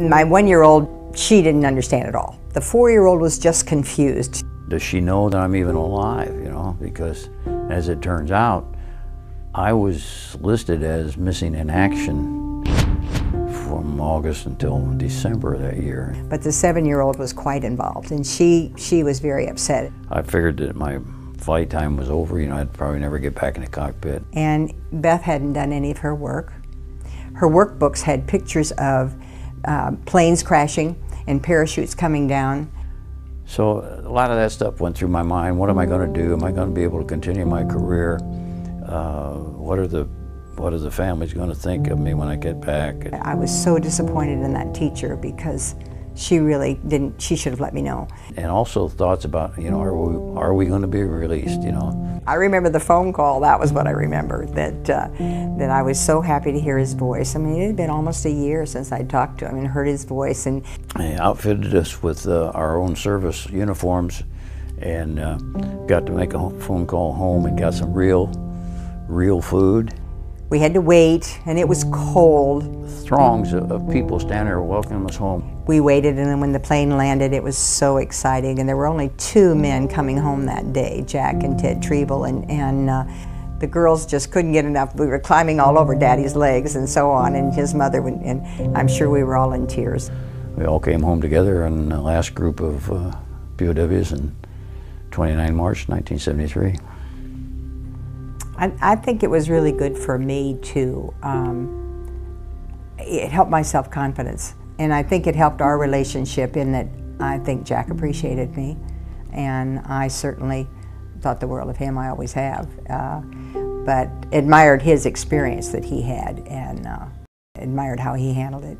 My 1-year-old, she didn't understand at all. The 4-year-old was just confused. Does she know that I'm even alive, you know? Because as it turns out, I was listed as missing in action from August until December of that year. But the 7-year-old was quite involved, and she was very upset. I figured that my flight time was over, you know, I'd probably never get back in the cockpit. And Beth hadn't done any of her work. Her workbooks had pictures of planes crashing and parachutes coming down. So a lot of that stuff went through my mind. What am I going to do? Am I going to be able to continue my career? What are the families going to think of me when I get back? I was so disappointed in that teacher because she really didn't, she should have let me know. And also thoughts about, you know, are we going to be released, you know? I remember the phone call, that was what I remember, that I was so happy to hear his voice. I mean, it had been almost a year since I'd talked to him and heard his voice. And they outfitted us with our own service uniforms and got to make a phone call home and got some real food. We had to wait, and it was cold. Throngs of people standing there welcoming us home. We waited, and then when the plane landed, it was so exciting. And there were only 2 men coming home that day, Jack and Ted Treble, and the girls just couldn't get enough. We were climbing all over Daddy's legs and so on, and his mother, and I'm sure we were all in tears. We all came home together in the last group of POWs on 29 March 1973. I think it was really good for me to, it helped my self-confidence. And I think it helped our relationship in that I think Jack appreciated me. And I certainly thought the world of him, I always have. But admired his experience that he had and admired how he handled it.